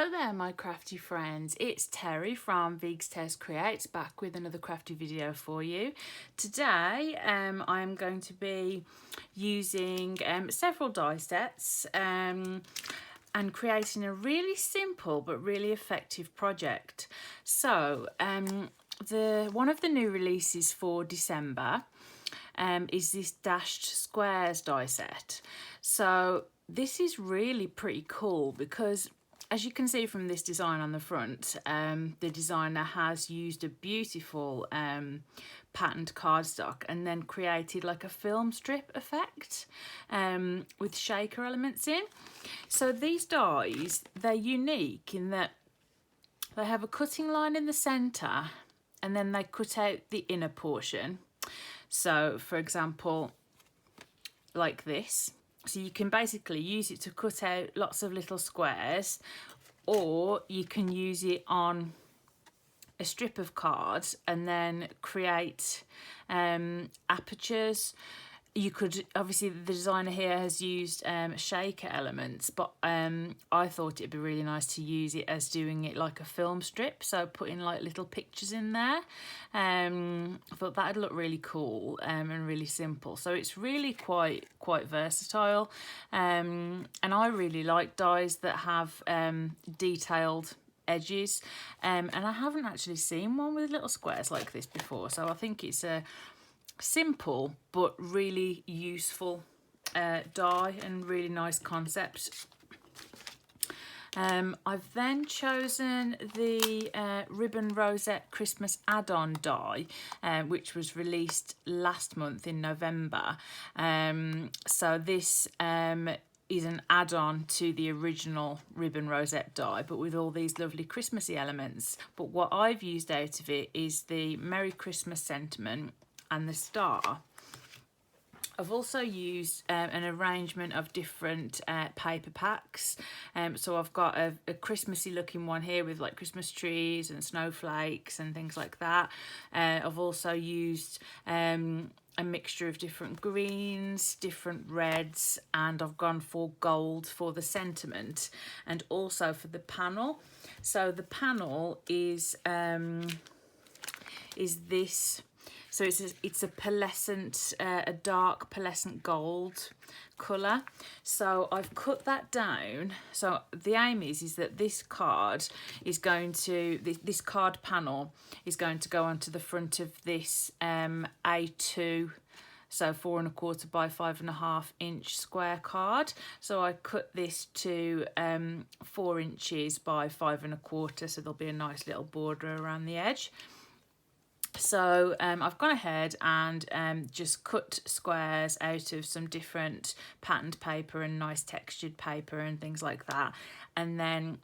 Hello there my crafty friends, it's Terry from Veegstez Creates back with another crafty video for you. Today I'm going to be using several die sets and creating a really simple but really effective project. So one of the new releases for December is this dashed squares die set. So this is really pretty cool because, as you can see from this design on the front, the designer has used a beautiful patterned cardstock and then created like a film strip effect with shaker elements in. So these dies, they're unique in that they have a cutting line in the centre and then they cut out the inner portion. So for example, like this. So you can basically use it to cut out lots of little squares, or you can use it on a strip of cards and then create apertures. You could, obviously the designer here has used shaker elements, but I thought it'd be really nice to use it as doing it like a film strip, so putting like little pictures in there. I thought that'd look really cool and really simple. So it's really quite versatile, and I really like dies that have detailed edges, and I haven't actually seen one with little squares like this before, so I think it's a simple but really useful die and really nice concept. I've then chosen the Ribbon Rosette Christmas add-on die, which was released last month in November. So this is an add-on to the original Ribbon Rosette die, but with all these lovely Christmassy elements. But what I've used out of it is the Merry Christmas sentiment and the star. I've also used an arrangement of different paper packs. So I've got a Christmassy looking one here with like Christmas trees and snowflakes and things like that. I've also used a mixture of different greens, different reds, and I've gone for gold for the sentiment and also for the panel. So the panel is this. So it's a pearlescent, a dark pearlescent gold colour. So I've cut that down. So the aim is that this card is going to, this card panel is going to go onto the front of this A2, so 4 1/4 by 5.5 inch square card. So I cut this to 4 inches by 5 1/4, so there'll be a nice little border around the edge. So I've gone ahead and just cut squares out of some different patterned paper and nice textured paper and things like that. And then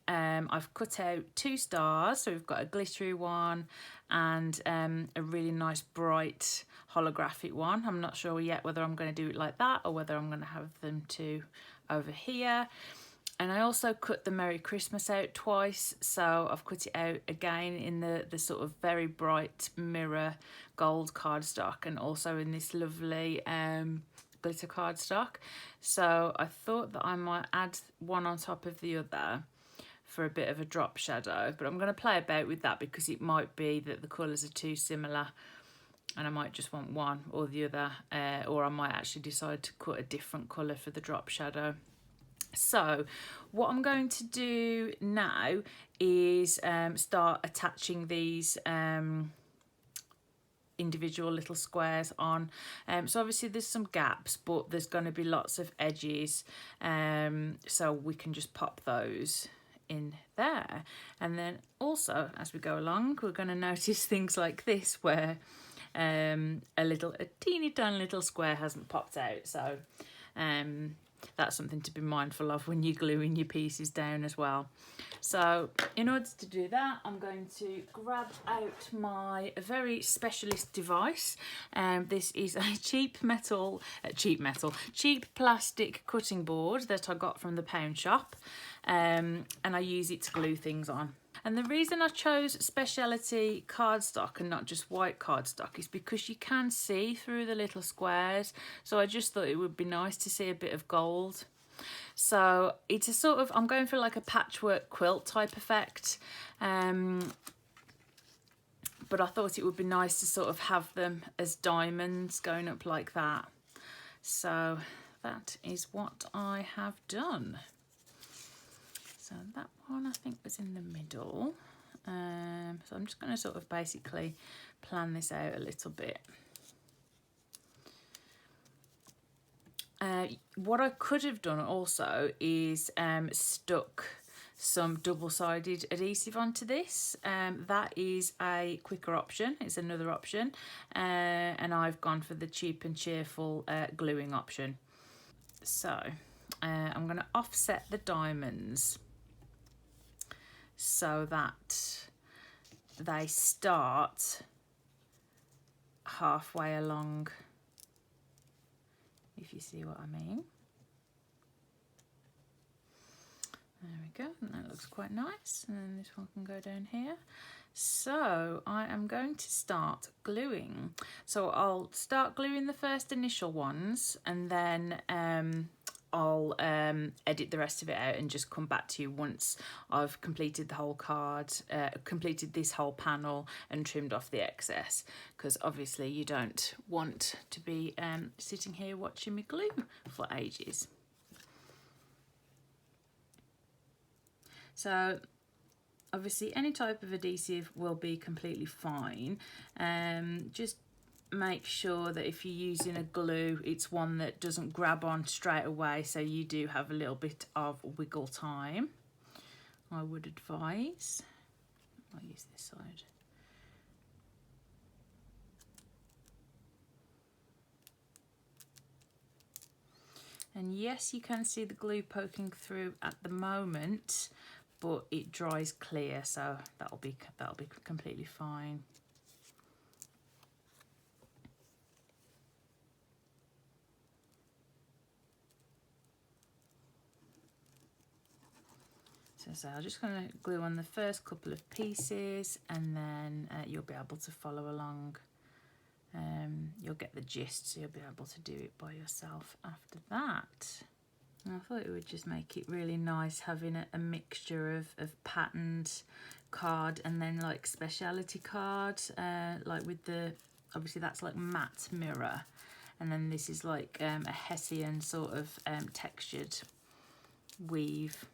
I've cut out 2 stars. So we've got a glittery one and a really nice bright holographic one. I'm not sure yet whether I'm going to do it like that or whether I'm going to have them 2 over here. And I also cut the Merry Christmas out twice, so I've cut it out again in the sort of very bright mirror gold cardstock and also in this lovely glitter cardstock. So I thought that I might add one on top of the other for a bit of a drop shadow, but I'm going to play about with that because it might be that the colours are too similar and I might just want one or the other, or I might actually decide to cut a different colour for the drop shadow. So what I'm going to do now is start attaching these individual little squares on. So obviously there's some gaps, but there's going to be lots of edges, so we can just pop those in there. And then also as we go along, we're going to notice things like this where a teeny tiny little square hasn't popped out. So that's something to be mindful of when you're gluing your pieces down as well. So in order to do that, I'm going to grab out my very specialist device. This is a cheap plastic cutting board that I got from the pound shop, and I use it to glue things on. And the reason I chose speciality cardstock and not just white cardstock is because you can see through the little squares. So I just thought it would be nice to see a bit of gold. So it's a sort of, I'm going for like a patchwork quilt type effect. But I thought it would be nice to sort of have them as diamonds going up like that. So that is what I have done. So that one I think was in the middle. So I'm just going to sort of basically plan this out a little bit. What I could have done also is stuck some double-sided adhesive onto this. That is a quicker option, it's another option, and I've gone for the cheap and cheerful gluing option. So I'm going to offset the diamonds so that they start halfway along, if you see what I mean. There we go, and that looks quite nice. And then this one can go down here. So I am going to start gluing. So I'll start gluing the first initial ones, and then I'll edit the rest of it out and just come back to you once I've completed the whole card, completed this whole panel and trimmed off the excess, because obviously you don't want to be sitting here watching me glue for ages. So obviously any type of adhesive will be completely fine. Just make sure that if you're using a glue, it's one that doesn't grab on straight away, so you do have a little bit of wiggle time, I would advise. I'll use this side. And yes, you can see the glue poking through at the moment, but it dries clear, so that'll be completely fine. So I'm just going to glue on the first couple of pieces, and then you'll be able to follow along. You'll get the gist, so you'll be able to do it by yourself after that. And I thought it would just make it really nice having a mixture of patterned card and then like speciality card, like with the, obviously that's like matte mirror, and then this is like a Hessian sort of textured weave.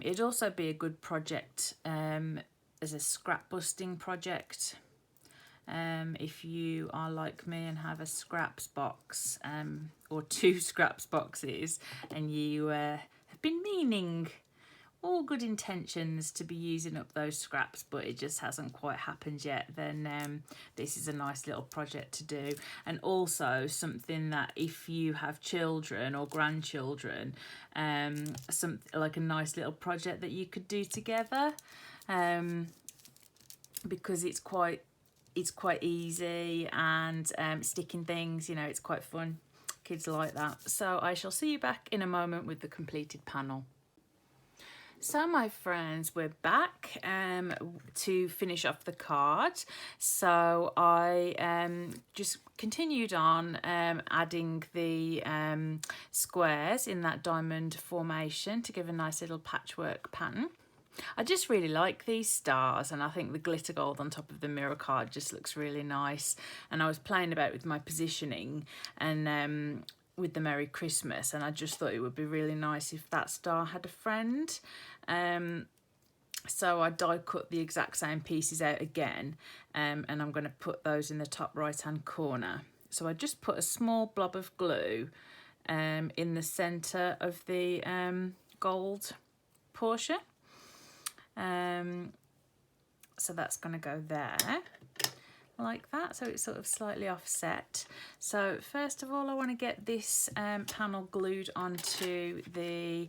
It'd also be a good project as a scrap busting project. If you are like me and have a scraps box or 2 scraps boxes, and you have been meaning, all good intentions, to be using up those scraps, but it just hasn't quite happened yet, then this is a nice little project to do. And also something that if you have children or grandchildren, like a nice little project that you could do together, because it's quite easy, and sticking things, you know, it's quite fun. Kids like that. So I shall see you back in a moment with the completed panel. So my friends, we're back to finish off the card. So I just continued on adding the squares in that diamond formation to give a nice little patchwork pattern. I just really like these stars, and I think the glitter gold on top of the mirror card just looks really nice. And I was playing about with my positioning and with the Merry Christmas, and I just thought it would be really nice if that star had a friend. So I die cut the exact same pieces out again, and I'm going to put those in the top right hand corner. So I just put a small blob of glue in the centre of the gold portion. So that's going to go there like that, so it's sort of slightly offset. So first of all, I want to get this panel glued onto the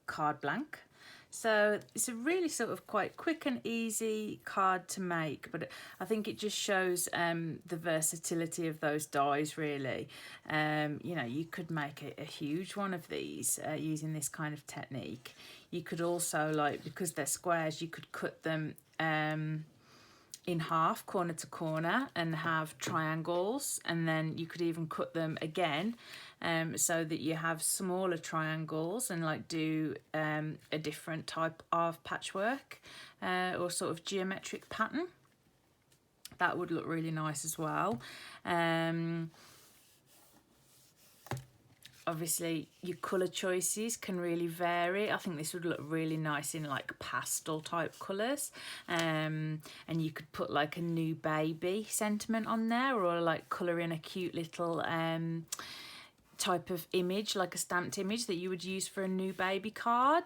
card blank. So it's a really sort of quite quick and easy card to make, but I think it just shows the versatility of those dies, really. You know, you could make a huge one of these using this kind of technique. You could also, like, because they're squares, you could cut them in half, corner to corner, and have triangles, and then you could even cut them again so that you have smaller triangles and like do a different type of patchwork or sort of geometric pattern. That would look really nice as well. Obviously your colour choices can really vary. I think this would look really nice in like pastel type colours, and you could put like a new baby sentiment on there, or like colour in a cute little type of image, like a stamped image that you would use for a new baby card.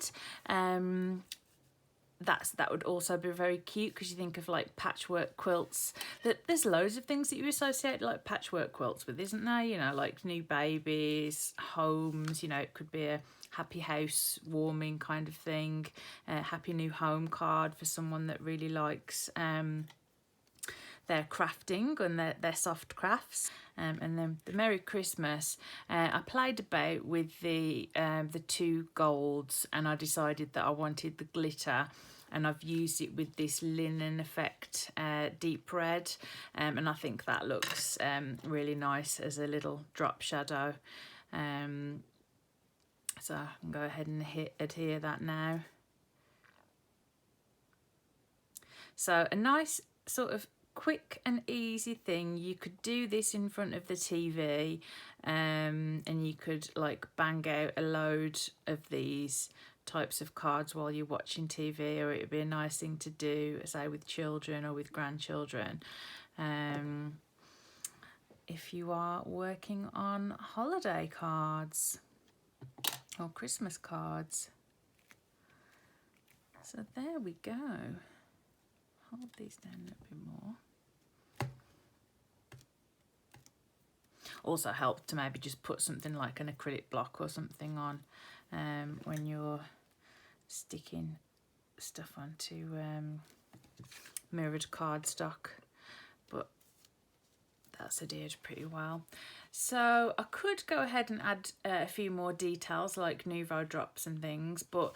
That would also be very cute, because you think of like patchwork quilts, that there's loads of things that you associate like patchwork quilts with, isn't there? You know, like new babies, homes, you know, it could be a happy house warming kind of thing, a happy new home card for someone that really likes their crafting and their soft crafts. And then the Merry Christmas, I played about with the 2 golds, and I decided that I wanted the glitter, and I've used it with this linen effect deep red, and I think that looks really nice as a little drop shadow. So I can go ahead and adhere that now. So a nice sort of quick and easy thing. You could do this in front of the TV, and you could like bang out a load of these types of cards while you're watching TV, or it would be a nice thing to do, say, with children or with grandchildren, if you are working on holiday cards or Christmas cards. So there we go. Hold these down a little bit more. Also help to maybe just put something like an acrylic block or something on when you're sticking stuff onto mirrored cardstock, but that's adhered pretty well. So I could go ahead and add a few more details like Nouveau drops and things, but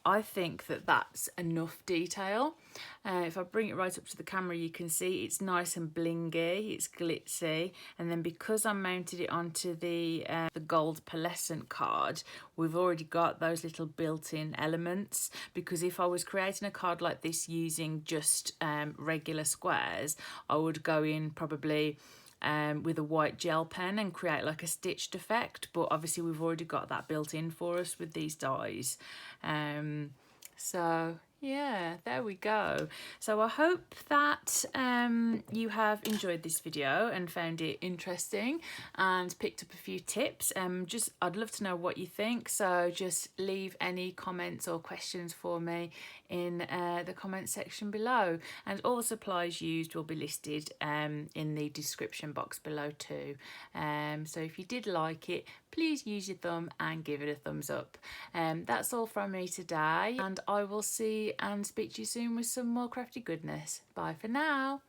I think that that's enough detail. If I bring it right up to the camera, you can see it's nice and blingy, it's glitzy, and then because I mounted it onto the gold pearlescent card, we've already got those little built-in elements, because if I was creating a card like this using just regular squares, I would go in probably with a white gel pen and create like a stitched effect, but obviously we've already got that built in for us with these dies. So yeah, there we go. So I hope that you have enjoyed this video and found it interesting and picked up a few tips. I'd love to know what you think, so just leave any comments or questions for me in the comment section below, and all the supplies used will be listed in the description box below too. So if you did like it, please use your thumb and give it a thumbs up. That's all from me today, and I will see and speak to you soon with some more crafty goodness. Bye for now.